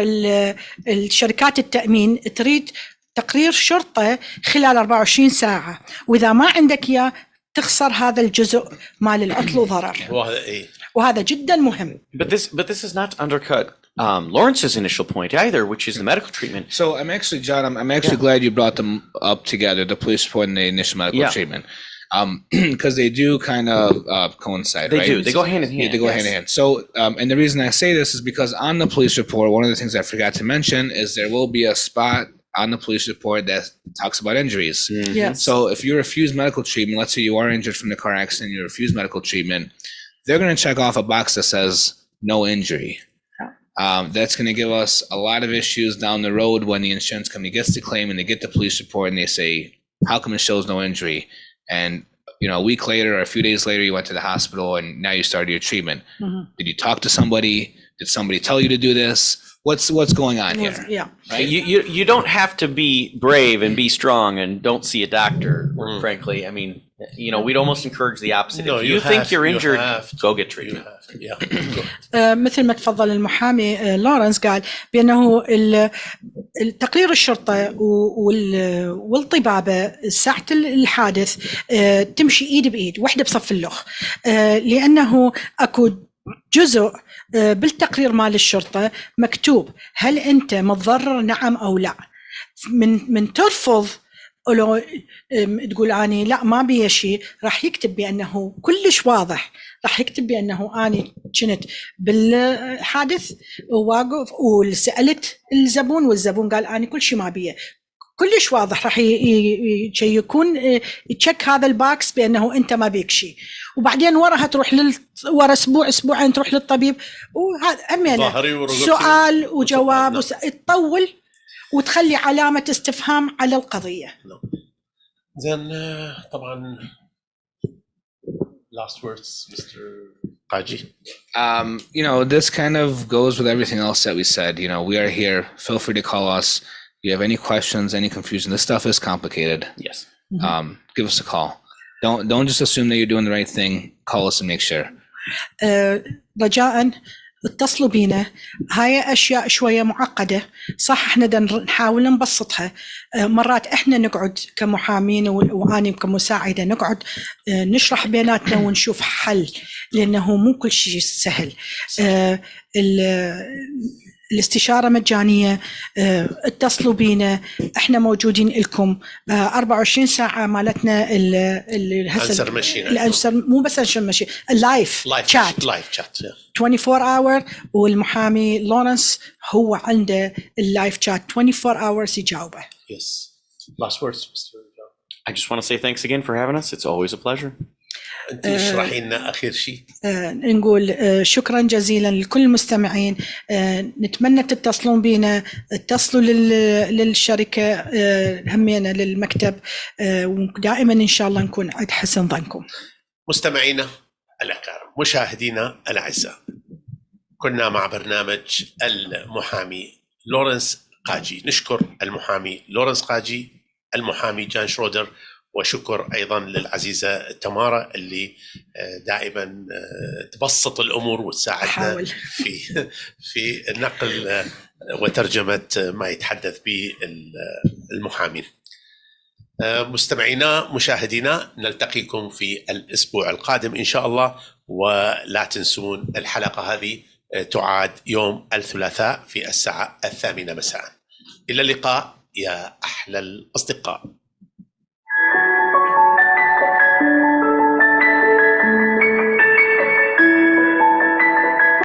الشركات التأمين تريد تقرير شرطة خلال 24 ساعة، وإذا ما عندك إياه تخسر هذا الجزء مال العطل وضرر. وهذا جدا مهم. But this is not undercut Lawrence's initial point either, which is the medical treatment. So I'm actually, John, I'm actually glad you brought them up together, the police report and the initial medical treatment, because they do kind of coincide. They right? do. They go hand in hand. Yeah, they go hand in hand. So, and the reason I say this is because on the police report, one of the things I forgot to mention is there will be a spot on the police report that talks about injuries. Mm-hmm. Yes. So if you refuse medical treatment, let's say you are injured from the car accident, you refuse medical treatment, they're going to check off a box that says no injury. That's going to give us a lot of issues down the road when the insurance company gets the claim and they get the police report and they say, how come it shows no injury? And, a week later or a few days later, you went to the hospital and now you started your treatment. Mm-hmm. Did you talk to somebody? Did somebody tell you to do this? What's going on here? Yeah. Right? You don't have to be brave and be strong and don't see a doctor, frankly. I mean, we'd almost encourage the opposite. No, if you think you're injured, go get treatment. مثل ما تفضل المحامي لورنس قال بأنه التقرير الشرطة والطبابة ساعة الحادث تمشي إيد بإيد وحدة بصف اللخ، لأنه أكو جزء بالتقرير مال الشرطة مكتوب هل أنت متضرر نعم أو لا. من ترفض لو تقول أني لا ما بي شيء، راح يكتب بأنه كلش واضح، راح يكتب بأنه أنا كنت بالحادث وواقف وسألت الزبون والزبون قال أنا كل شيء ما بيه. كلش واضح راح يكون يتشك هذا الباكس بأنه أنت ما بيك شيء، وبعدين وراها تروح ورا أسبوعين تروح للطبيب، وهذا سؤال وجواب تطول وتخلي علامة استفهام على القضية. زين طبعا last words, Mr. قاجي. This kind of goes with everything else that we said. We are here. Feel free to call us. If you have any questions, any confusion, this stuff is complicated. Yes. Give us a call. Don't just assume that you're doing the right thing. Call us and make sure. رجاءً اتصلوا بينا. هاي أشياء شوية معقدة، صح احنا نحاول نبسطها. مرات احنا نقعد كمحامين وأنا كمساعدة نقعد نشرح بيناتنا ونشوف حل، لأنه مو كل شيء سهل. الاستشارة مجانية، اتصلوا بينا، احنا موجودين لكم 24 ساعة مالتنا. الانسر ماشين، الانسر مو بس انسر ماشين، اللايف شات 24 اور، والمحامي لورنس هو عنده اللايف شات 24 hours يجاوبه. Yes. Last words, Mr. I just want to say thanks again for having us. It's always a pleasure. أنت اشرحي لنا آخر شيء. نقول شكرا جزيلا لكل المستمعين. نتمنى تتصلون بينا، اتصلوا للشركة همينا للمكتب، ودائما إن شاء الله نكون عند حسن ظنكم. مستمعينا الأكارم، مشاهدينا الأعزاء، كنا مع برنامج المحامي لورنس قاجي. نشكر المحامي لورنس قاجي، المحامي جان شرودر، وشكر أيضا للعزيزة تمارا اللي دائما تبسط الأمور وتساعدنا في نقل وترجمة ما يتحدث به المحامين. مستمعينا مشاهدينا، نلتقيكم في الأسبوع القادم إن شاء الله. ولا تنسون الحلقة هذه تعاد يوم الثلاثاء في الساعة 8 مساء. إلى اللقاء يا أحلى الأصدقاء.